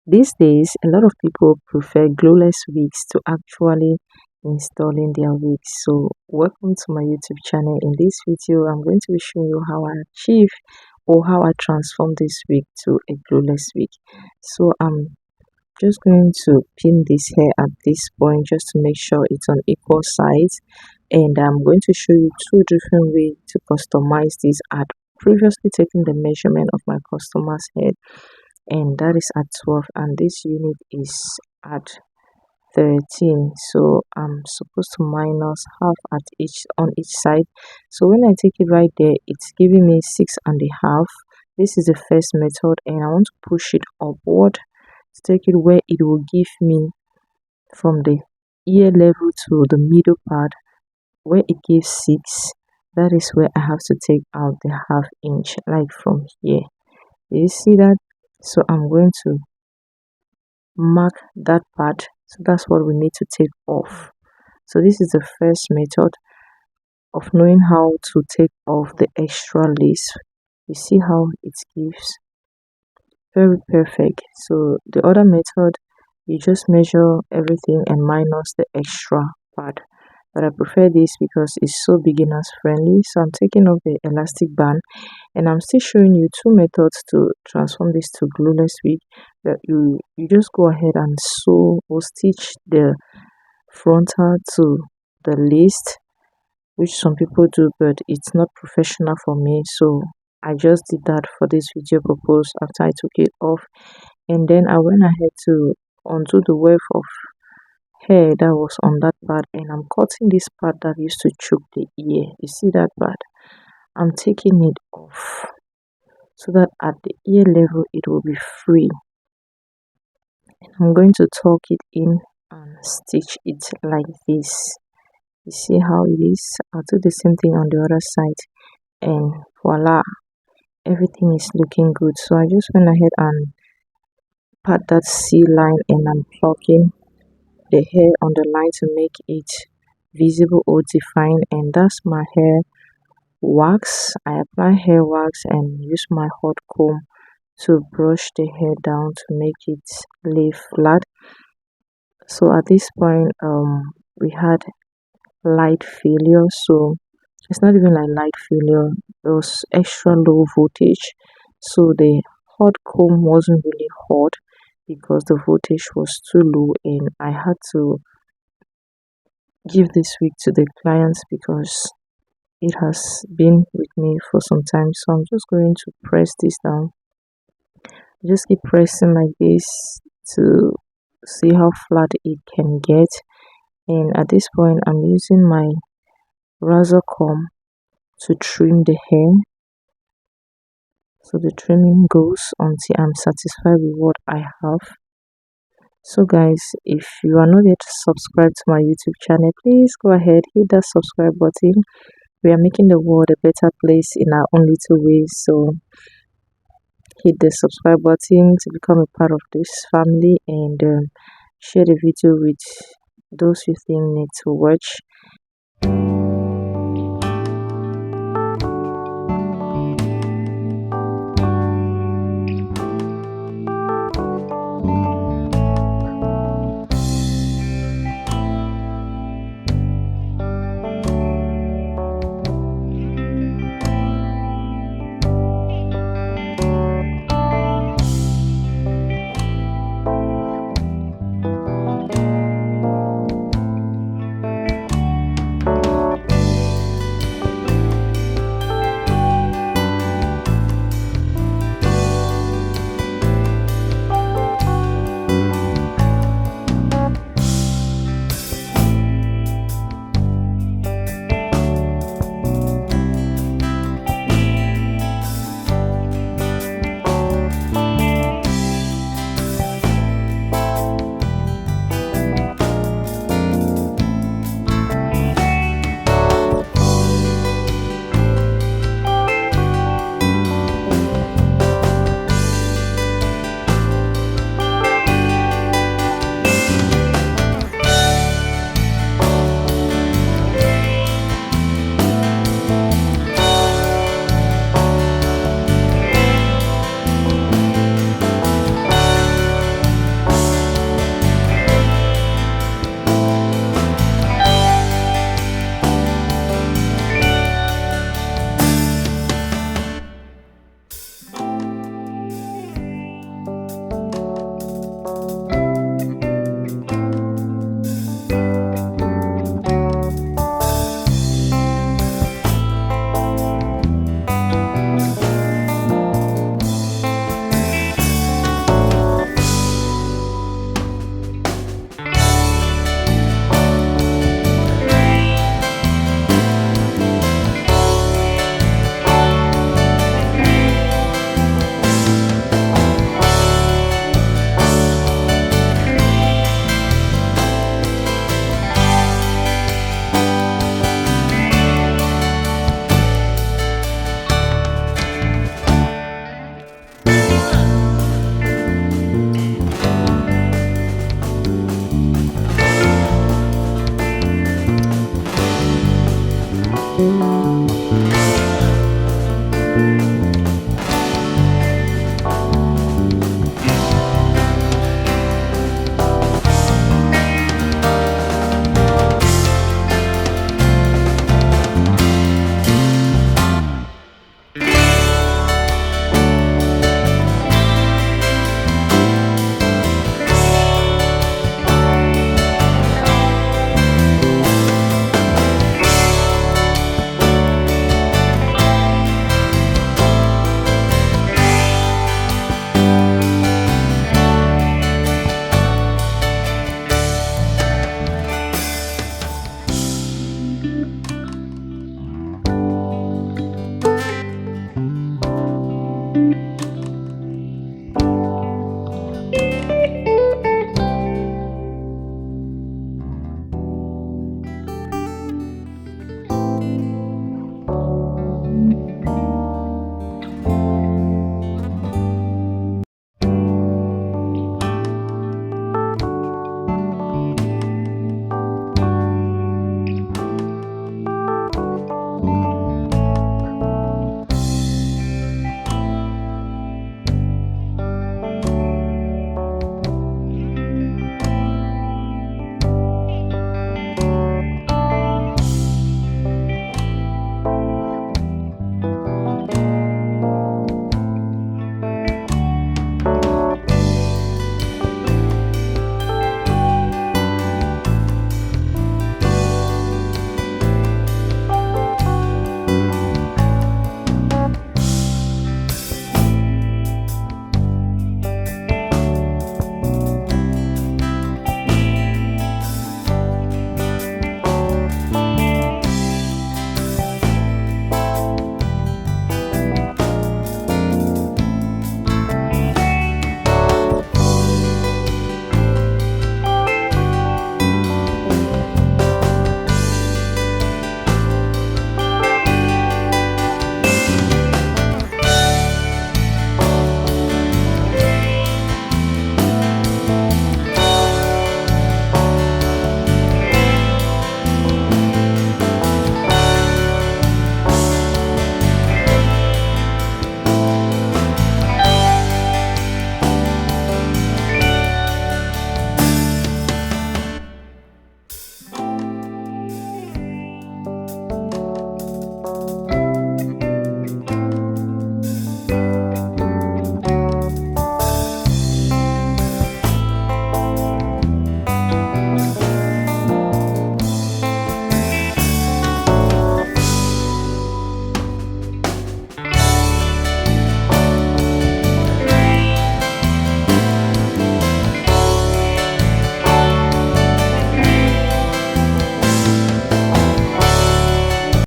These days, a lot of people prefer glueless wigs to actually installing their wigs. So, welcome to my YouTube channel. In this video, I'm going to be showing you how I achieve or how I transform this wig to a glueless wig. So, I'm just going to pin this hair at this point just to make sure it's on equal size, and I'm going to show you two different ways to customize this. I'd previously taken the measurement of my customer's head, and that is at 12, and this unit is at 13. So I'm supposed to minus half at each on each side. So when I take it right there, it's giving me 6.5. This is the first method, and I want to push it upward to take it where it will give me from the ear level to the middle part where it gives 6. That is where I have to take out the half inch, like from here. Do you see that? So I'm going to mark that part. So that's what we need to take off. So this is the first method of knowing how to take off the extra lace. You see how it gives? Very perfect. So the other method, you just measure everything and minus the extra part. But I prefer this because it's so beginners friendly. So I'm taking off the elastic band, and I'm still showing you two methods to transform this to glueless wig. That you just go ahead and sew or stitch the frontal to the lace, which some people do, but it's not professional for me. So I just did that for this video purpose after I took it off, and then I went ahead to undo the wave of hair that was on that part, and I'm cutting this part that used to choke the ear. You see that part? I'm taking it off so that at the ear level it will be free. I'm going to tuck it in and stitch it like this. You see how it is? I'll do the same thing on the other side, and voila, everything is looking good. So I just went ahead and pat that C line, and I'm plucking the hair on the line to make it visible or defined, and that's my hair wax. I apply hair wax and use my hot comb to brush the hair down to make it lay flat. So at this point, we had light failure. So it's not even like light failure, it was extra low voltage. So the hot comb wasn't really hot because the voltage was too low, and I had to give this wig to the clients because it has been with me for some time. So I'm just going to press this down. Just keep pressing like this to see how flat it can get. And at this point, I'm using my razor comb to trim the hair. So the trimming goes until I'm satisfied with what I have. So guys, if you are not yet subscribed to my YouTube channel, please go ahead, hit that subscribe button. We are making the world a better place in our own little ways. So hit the subscribe button to become a part of this family, and share the video with those you think need to watch.